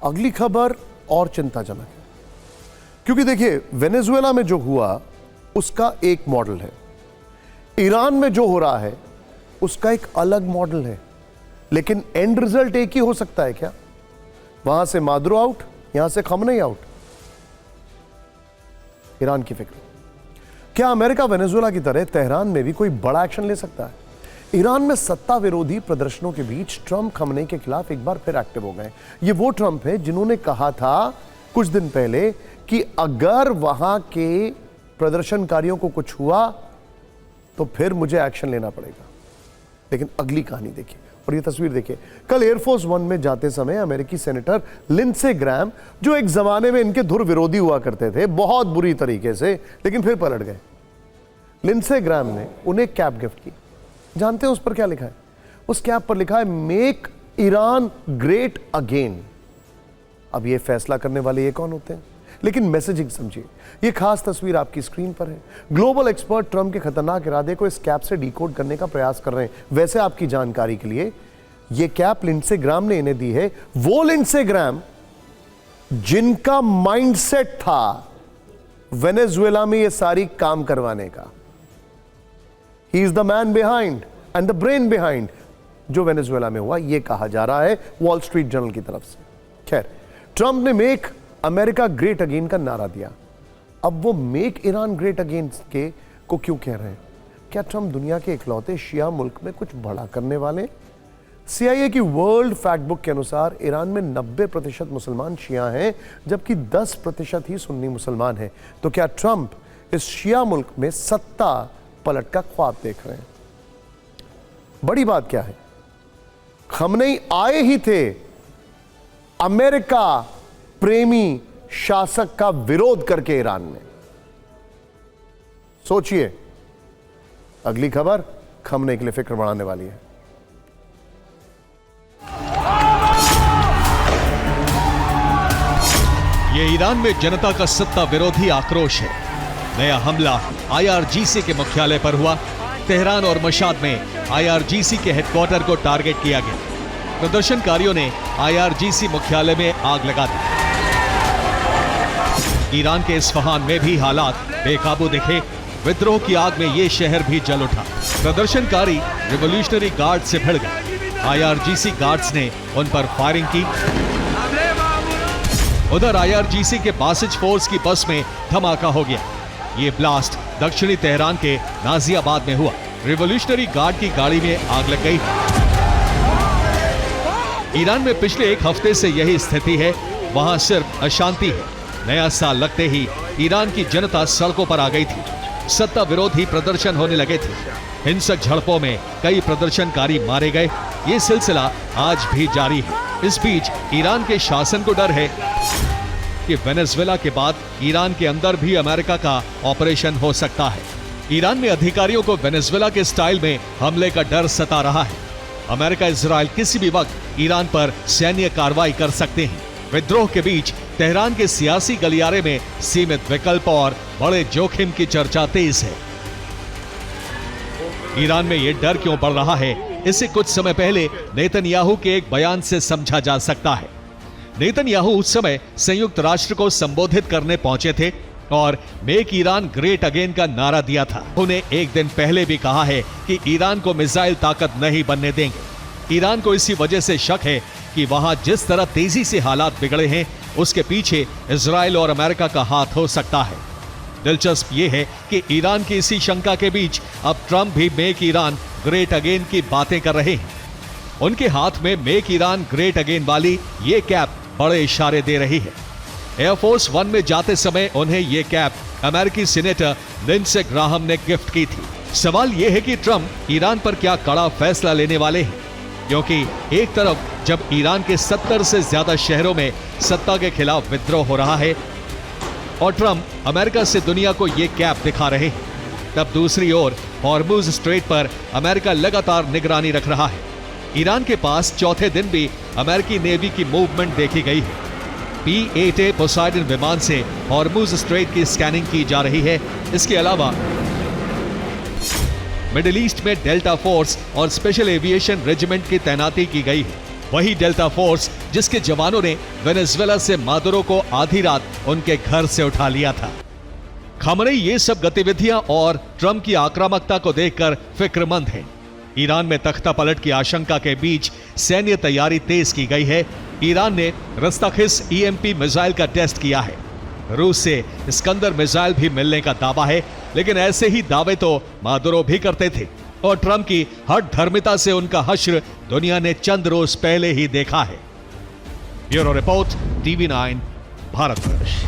अगली खबर और चिंताजनक है, क्योंकि देखिए वेनेजुएला में जो हुआ उसका एक मॉडल है, ईरान में जो हो रहा है उसका एक अलग मॉडल है, लेकिन एंड रिजल्ट एक ही हो सकता है क्या? वहां से मादुरो आउट, यहां से खमनेई आउट। ईरान की फिक्र, क्या अमेरिका वेनेजुएला की तरह तेहरान में भी कोई बड़ा एक्शन ले सकता है? ईरान में सत्ता विरोधी प्रदर्शनों के बीच ट्रंप खमनेई के खिलाफ एक बार फिर एक्टिव हो गए। ये वो ट्रंप है जिन्होंने कहा था कुछ दिन पहले कि अगर वहां के प्रदर्शनकारियों को कुछ हुआ तो फिर मुझे एक्शन लेना पड़ेगा। लेकिन अगली कहानी देखिए और ये तस्वीर देखिए। कल एयरफोर्स वन में जाते समय अमेरिकी सेनेटर लिंडसे ग्राहम, जो एक जमाने में इनके धुर विरोधी हुआ करते थे बहुत बुरी तरीके से, लेकिन फिर पलट गए, लिंडसे ग्राहम ने उन्हें कैप गिफ्ट की। जानते हैं उस पर क्या लिखा है? उस कैप पर लिखा है मेक ईरान ग्रेट अगेन। अब ये फैसला करने वाले ये कौन होते हैं? लेकिन मैसेजिंग समझिए। ये खास तस्वीर आपकी स्क्रीन पर है। ग्लोबल एक्सपर्ट ट्रंप के खतरनाक इरादे को इस कैप से डिकोड करने का प्रयास कर रहे हैं। वैसे आपकी जानकारी के लिए, ये कैप लिंडसे ग्राहम ने इन्हें दी है, वो लिंडसे ग्राहम जिनका माइंडसेट था वेनेजुएला में ये सारी काम करवाने का। He is the man behind and the brain behind जो वेनेजुएला में हुआ, यह कहा जा रहा है वॉल स्ट्रीट जर्नल की तरफ से। खैर, ट्रंप ने मेक अमेरिका ग्रेट अगेन का नारा दिया। अब वो मेक ईरान ग्रेट अगेन के को क्यों कह रहे हैं? क्या ट्रंप दुनिया के इकलौते शिया मुल्क में कुछ बड़ा करने वाले? CIA की वर्ल्ड फैक्ट बुक के अनुसार ईरान में 90% मुसलमान शिया हैं, जबकि 10% ही सुन्नी मुसलमान हैं। तो क्या ट्रंप इस शिया मुल्क में सत्ता पलट का ख्वाब देख रहे हैं? बड़ी बात क्या है, खमनेई आए ही थे अमेरिका प्रेमी शासक का विरोध करके ईरान में। सोचिए, अगली खबर खमनेई के लिए फिक्र बढ़ाने वाली है। ये ईरान में जनता का सत्ता विरोधी आक्रोश है। नया हमला IRGC के मुख्यालय पर हुआ। तेहरान और मशाद में IRGC के हेडक्वार्टर को टारगेट किया गया। प्रदर्शनकारियों ने IRGC मुख्यालय में आग लगा दी। ईरान के इस्फहान में भी हालात बेकाबू दिखे। विद्रोह की आग में ये शहर भी जल उठा। प्रदर्शनकारी रिवॉल्यूशनरी गार्ड से भिड़ गए। IRGC गार्ड्स ने उन पर फायरिंग की। उधर IRGC के बासिज फोर्स की बस में धमाका हो गया। ये ब्लास्ट दक्षिणी तेहरान के नाजियाबाद में हुआ। रिवॉल्यूशनरी गार्ड की गाड़ी में आग लग गई। ईरान में पिछले एक हफ्ते से यही स्थिति है। वहां सिर्फ अशांति है। नया साल लगते ही ईरान की जनता सड़कों पर आ गई थी। सत्ता विरोधी प्रदर्शन होने लगे थे। हिंसक झड़पों में कई प्रदर्शनकारी मारे गए। ये सिलसिला आज भी जारी है। इस बीच ईरान के शासन को डर है कि वेनेजुएला के बाद ईरान के अंदर भी अमेरिका का ऑपरेशन हो सकता है। ईरान में अधिकारियों को वेनेजुएला के स्टाइल में हमले का डर सता रहा है। अमेरिका इजराइल किसी भी वक्त ईरान पर सैन्य कार्रवाई कर सकते हैं। विद्रोह के बीच तेहरान के सियासी गलियारे में सीमित विकल्प और बड़े जोखिम की चर्चा तेज है। ईरान में यह डर क्यों बढ़ रहा है, इसे कुछ समय पहले नेतन्याहू के एक बयान से समझा जा सकता है। नेतन्याहू उस समय संयुक्त राष्ट्र को संबोधित करने पहुंचे थे और मेक ईरान ग्रेट अगेन का नारा दिया था। उन्हें एक दिन पहले भी कहा है कि ईरान को मिसाइल ताकत नहीं बनने देंगे। ईरान को इसी वजह से शक है कि वहां जिस तरह तेजी से हालात बिगड़े हैं, उसके पीछे इजराइल और अमेरिका का हाथ हो सकता है। दिलचस्प यह है कि ईरान की इसी शंका के बीच अब ट्रंप भी मेक ईरान ग्रेट अगेन की बातें कर रहे हैं। उनके हाथ में मेक ईरान ग्रेट अगेन वाली ये कैप बड़े इशारे दे रही है। एयरफोर्स वन में जाते समय उन्हें ये कैप अमेरिकी सीनेटर लिंडसे ग्राहम ने गिफ्ट की थी। सवाल यह है कि ट्रंप ईरान पर क्या कड़ा फैसला लेने वाले हैं, क्योंकि एक तरफ जब ईरान के 70 से ज्यादा शहरों में सत्ता के खिलाफ विद्रोह हो रहा है और ट्रंप अमेरिका से दुनिया को ये कैप दिखा रहे हैं, तब दूसरी ओर हॉर्मुज स्ट्रेट पर अमेरिका लगातार निगरानी रख रहा है। ईरान के पास चौथे दिन भी अमेरिकी नेवी की मूवमेंट देखी गई है। P-8A पोसाइडन विमान से हॉर्मुज स्ट्रेट की स्कैनिंग की जा रही है। इसके अलावा मिडिल ईस्ट में डेल्टा फोर्स और स्पेशल एविएशन रेजिमेंट की तैनाती की गई है। वही डेल्टा फोर्स जिसके जवानों ने वेनेजुएला से मादुरो को आधी रात उनके घर से उठा लिया था। खमनेई ये सब गतिविधियां और ट्रंप की आक्रामकता को देखकर फिक्रमंद हैं। ईरान में तख्ता पलट की आशंका के बीच सैन्य तैयारी तेज की गई है। ईरान ने रस्ताखिस ईएमपी मिसाइल का टेस्ट किया है। रूस से इस्कंदर मिसाइल भी मिलने का दावा है, लेकिन ऐसे ही दावे तो मादुरो भी करते थे और ट्रंप की हठ धर्मिता से उनका हश्र दुनिया ने चंद रोज पहले ही देखा है। Bureau report, TV9, Bharatvarsh.